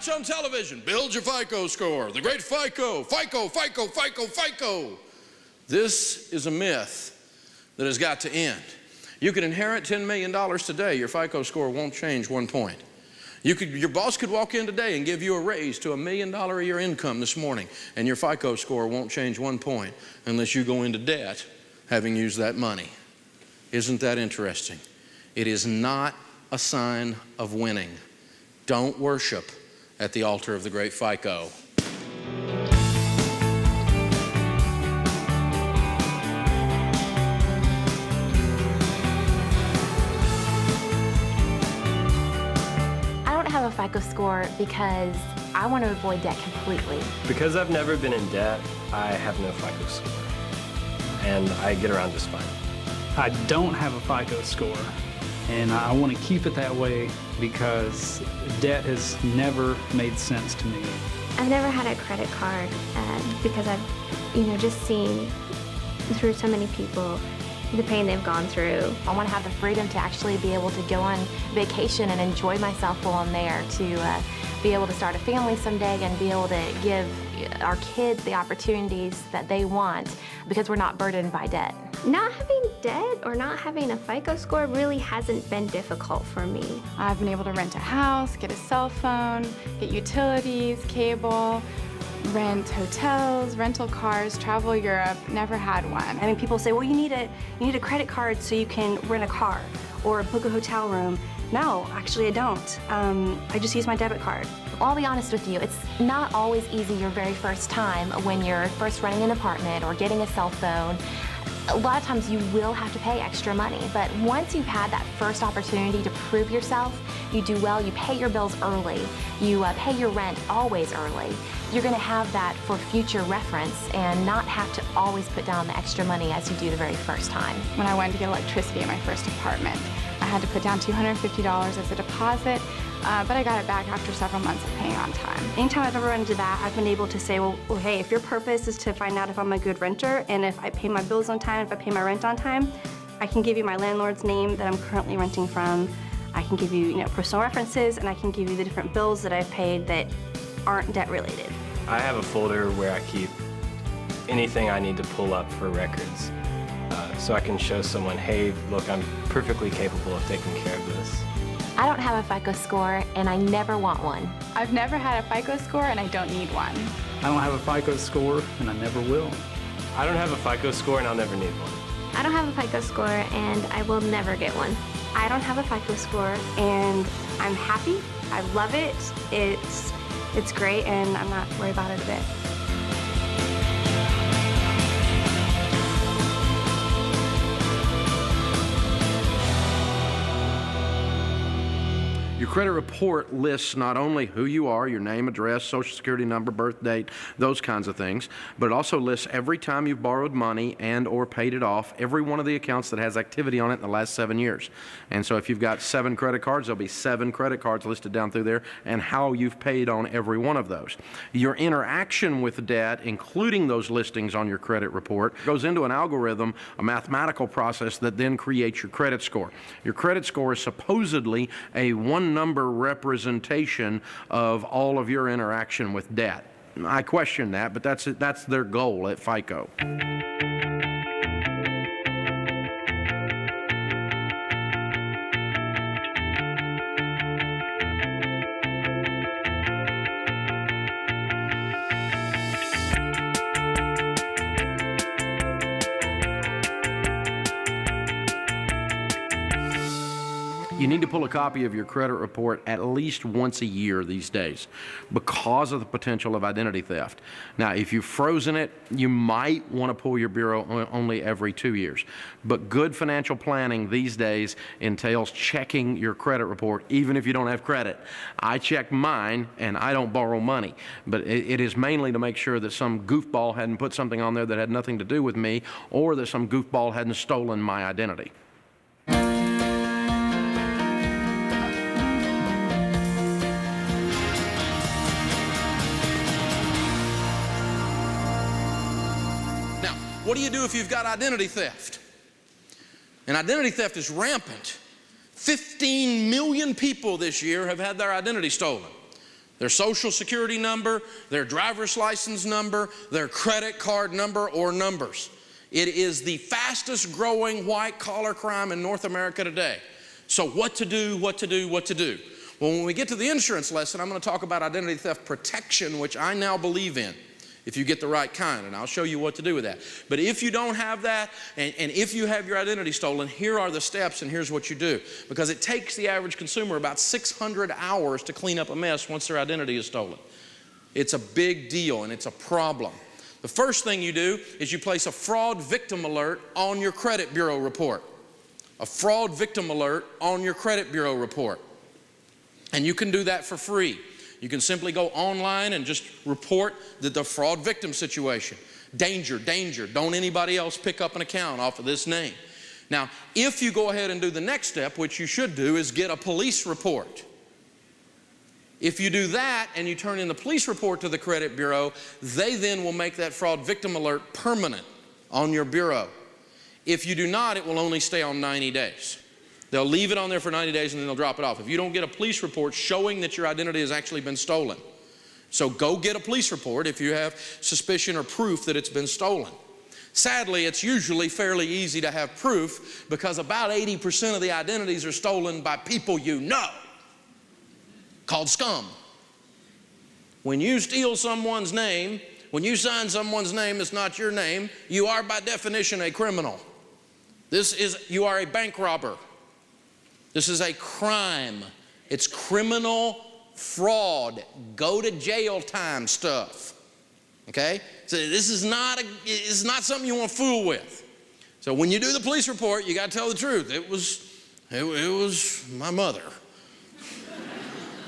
watch on television, build your FICO score, the great FICO, FICO, FICO, FICO, FICO. This is a myth that has got to end. You could inherit $10 million today, your FICO score won't change 1 point. Your boss could walk in today and give you a raise to $1 million a year income this morning, and your FICO score won't change 1 point unless you go into debt having used that money. Isn't that interesting? It is not a sign of winning. Don't worship at the altar of the great FICO. I don't have a FICO score because I want to avoid debt completely. Because I've never been in debt, I have no FICO score, and I get around just fine. I don't have a FICO score, and I want to keep it that way because debt has never made sense to me. I've never had a credit card because I've, just seen through so many people the pain they've gone through. I want to have the freedom to actually be able to go on vacation and enjoy myself while I'm there, to be able to start a family someday and be able to give our kids the opportunities that they want because we're not burdened by debt. Not having debt or not having a FICO score really hasn't been difficult for me. I've been able to rent a house, get a cell phone, get utilities, cable, rent hotels, rental cars, travel Europe, never had one. I mean, people say, well, you need a credit card so you can rent a car or book a hotel room. No, actually I don't. I just use my debit card. I'll be honest with you, it's not always easy your very first time when you're first renting an apartment or getting a cell phone. A lot of times you will have to pay extra money, but once you've had that first opportunity to prove yourself, you do well, you pay your bills early, you pay your rent always early, you're going to have that for future reference and not have to always put down the extra money as you do the very first time. When I wanted to get electricity in my first apartment, I had to put down $250 as a deposit, but I got it back after several months of paying on time. Anytime I've ever run into that, I've been able to say, well, hey, if your purpose is to find out if I'm a good renter and if I pay my bills on time, if I pay my rent on time, I can give you my landlord's name that I'm currently renting from. I can give you, personal references, and I can give you the different bills that I've paid that aren't debt related. I have a folder where I keep anything I need to pull up for records, so I can show someone, hey, look, I'm perfectly capable of taking care of this. I don't have a FICO score and I never want one. I've never had a FICO score and I don't need one. I don't have a FICO score, and I never will. I don't have a FICO score and I'll never need one. I don't have a FICO score and I will never get one. I don't have a FICO score and I'm happy. I love it. It's great and I'm not worried about it a bit. Your credit report lists not only who you are, your name, address, social security number, birth date, those kinds of things, but it also lists every time you've borrowed money and or paid it off, every one of the accounts that has activity on it in the last 7 years. And so if you've got 7 credit cards, there'll be 7 credit cards listed down through there and how you've paid on every one of those. Your interaction with debt, including those listings on your credit report, goes into an algorithm, a mathematical process that then creates your credit score. Your credit score is supposedly a one-number representation of all of your interaction with debt. I question that, but that's their goal at FICO. You need to pull a copy of your credit report at least once a year these days because of the potential of identity theft. Now, if you've frozen it, you might want to pull your bureau only every 2 years. But good financial planning these days entails checking your credit report, even if you don't have credit. I check mine, and I don't borrow money. But it is mainly to make sure that some goofball hadn't put something on there that had nothing to do with me, or that some goofball hadn't stolen my identity. What do you do if you've got identity theft? And identity theft is rampant. 15 million people this year have had their identity stolen. Their social security number, their driver's license number, their credit card number or numbers. It is the fastest growing white collar crime in North America today. So what to do, what to do, what to do? Well, when we get to the insurance lesson, I'm going to talk about identity theft protection, which I now believe in, if you get the right kind, and I'll show you what to do with that. But if you don't have that, and if you have your identity stolen, here are the steps and here's what you do. Because it takes the average consumer about 600 hours to clean up a mess once their identity is stolen. It's a big deal and it's a problem. The first thing you do is you place a fraud victim alert on your credit bureau report. A fraud victim alert on your credit bureau report. And you can do that for free. You can simply go online and just report the fraud victim situation. Danger, danger, don't anybody else pick up an account off of this name. Now, if you go ahead and do the next step, which you should do, is get a police report. If you do that and you turn in the police report to the credit bureau, they then will make that fraud victim alert permanent on your bureau. If you do not, it will only stay on 90 days. They'll leave it on there for 90 days and then they'll drop it off if you don't get a police report showing that your identity has actually been stolen. So go get a police report if you have suspicion or proof that it's been stolen. Sadly, it's usually fairly easy to have proof because about 80% of the identities are stolen by people you know, called scum. When you steal someone's name, when you sign someone's name that's not your name, you are by definition a criminal. You are a bank robber. This is a crime. It's criminal fraud, go to jail time stuff. Okay? So this is it's not something you want to fool with. So when you do the police report, you got to tell the truth. It was my mother.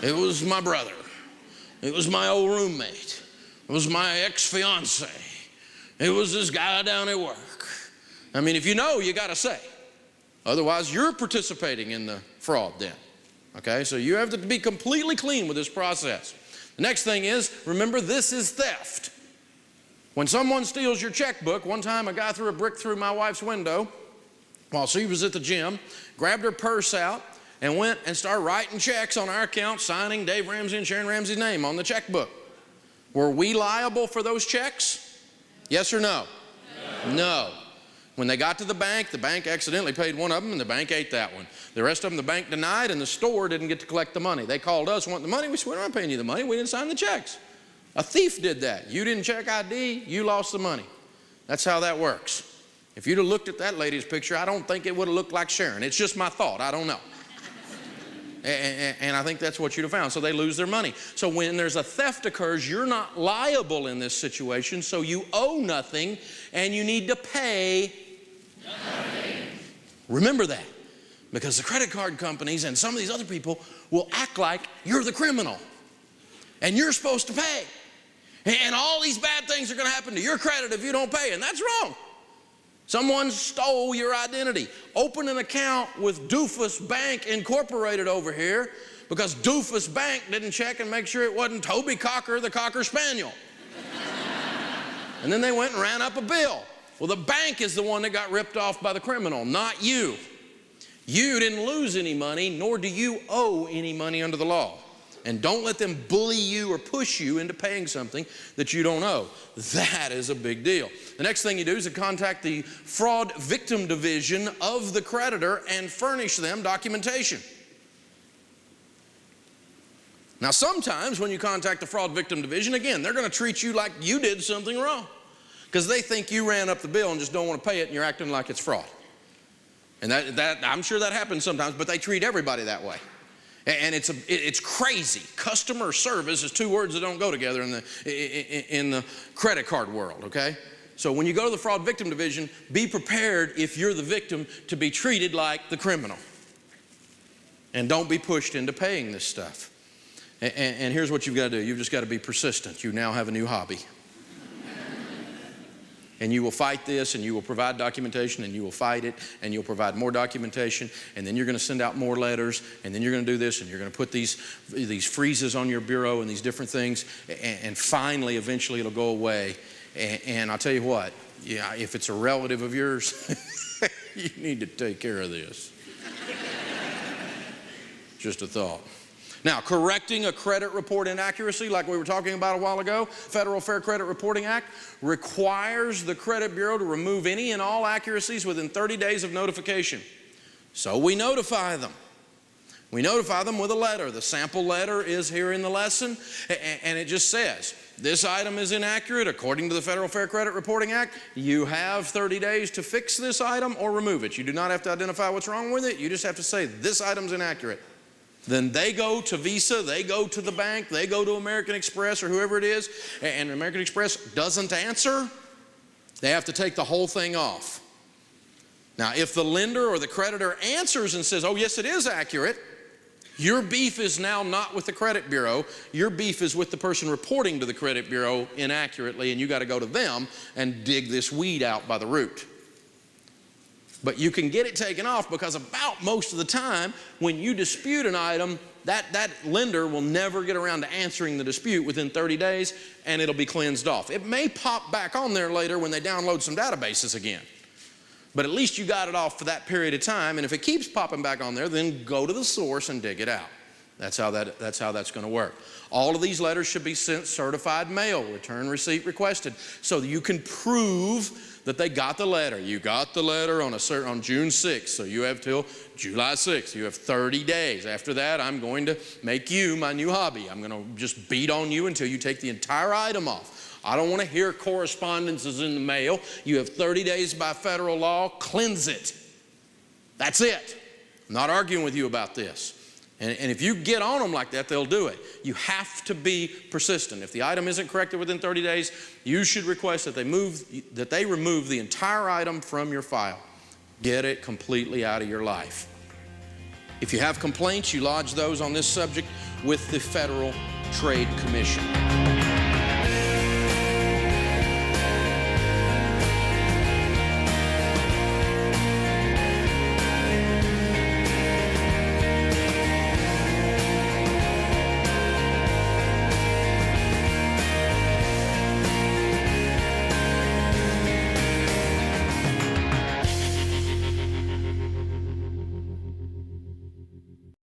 It was my brother. It was my old roommate. It was my ex-fiance. It was this guy down at work. I mean, if you know, you got to say. Otherwise, you're participating in the fraud then. Okay, so you have to be completely clean with this process. The next thing is, remember, this is theft. When someone steals your checkbook, one time a guy threw a brick through my wife's window while she was at the gym, grabbed her purse out, and went and started writing checks on our account, signing Dave Ramsey and Sharon Ramsey's name on the checkbook. Were we liable for those checks? Yes or no? No. When they got to the bank accidentally paid one of them and the bank ate that one. The rest of them the bank denied and the store didn't get to collect the money. They called us, wanting the money. We said, we're not paying you the money. We didn't sign the checks. A thief did that. You didn't check ID, you lost the money. That's how that works. If you'd have looked at that lady's picture, I don't think it would have looked like Sharon. It's just my thought. I don't know. And I think that's what you'd have found. So they lose their money. So when there's a theft occurs, you're not liable in this situation, so you owe nothing and you need to pay nothing. Remember that, because the credit card companies and some of these other people will act like you're the criminal and you're supposed to pay. And all these bad things are going to happen to your credit if you don't pay, and that's wrong. Someone stole your identity. Open an account with Doofus Bank Incorporated over here because Doofus Bank didn't check and make sure it wasn't Toby Cocker, the Cocker Spaniel. And then they went and ran up a bill. Well, the bank is the one that got ripped off by the criminal, not you. You didn't lose any money, nor do you owe any money under the law. And don't let them bully you or push you into paying something that you don't owe. That is a big deal. The next thing you do is to contact the fraud victim division of the creditor and furnish them documentation. Now, sometimes when you contact the fraud victim division, again, they're going to treat you like you did something wrong because they think you ran up the bill and just don't want to pay it and you're acting like it's fraud. And that I'm sure that happens sometimes, but they treat everybody that way. And it's crazy. Customer service is two words that don't go together in the credit card world, okay? So when you go to the fraud victim division, be prepared if you're the victim to be treated like the criminal. And don't be pushed into paying this stuff. And here's what you've got to do. You've just got to be persistent. You now have a new hobby. And you will fight this, and you will provide documentation, and you will fight it, and you'll provide more documentation, and then you're going to send out more letters, and then you're going to do this, and you're going to put these freezes on your bureau and these different things, and finally, eventually, it'll go away. And I'll tell you what, yeah, if it's a relative of yours, you need to take care of this. Just a thought. Now, correcting a credit report inaccuracy, like we were talking about a while ago, Federal Fair Credit Reporting Act requires the credit bureau to remove any and all accuracies within 30 days of notification. So we notify them. We notify them with a letter. The sample letter is here in the lesson, and it just says, this item is inaccurate according to the Federal Fair Credit Reporting Act. You have 30 days to fix this item or remove it. You do not have to identify what's wrong with it. You just have to say, this item's inaccurate. Then they go to Visa, they go to the bank, they go to American Express or whoever it is, and American Express doesn't answer, they have to take the whole thing off. Now, if the lender or the creditor answers and says, oh, yes, it is accurate, your beef is now not with the credit bureau. Your beef is with the person reporting to the credit bureau inaccurately, and you got to go to them and dig this weed out by the root. But you can get it taken off because about most of the time when you dispute an item, that lender will never get around to answering the dispute within 30 days, and it'll be cleansed off. It may pop back on there later when they download some databases again. But at least you got it off for that period of time, and if it keeps popping back on there, then go to the source and dig it out. That's how that's going to work. All of these letters should be sent certified mail, return receipt requested, so that you can prove that they got the letter. You got the letter on June 6th, so you have till July 6th. You have 30 days. After that, I'm going to make you my new hobby. I'm going to just beat on you until you take the entire item off. I don't want to hear correspondences in the mail. You have 30 days by federal law. Cleanse it. That's it. I'm not arguing with you about this. And if you get on them like that, they'll do it. You have to be persistent. If the item isn't corrected within 30 days, you should request that they remove the entire item from your file. Get it completely out of your life. If you have complaints, you lodge those on this subject with the Federal Trade Commission.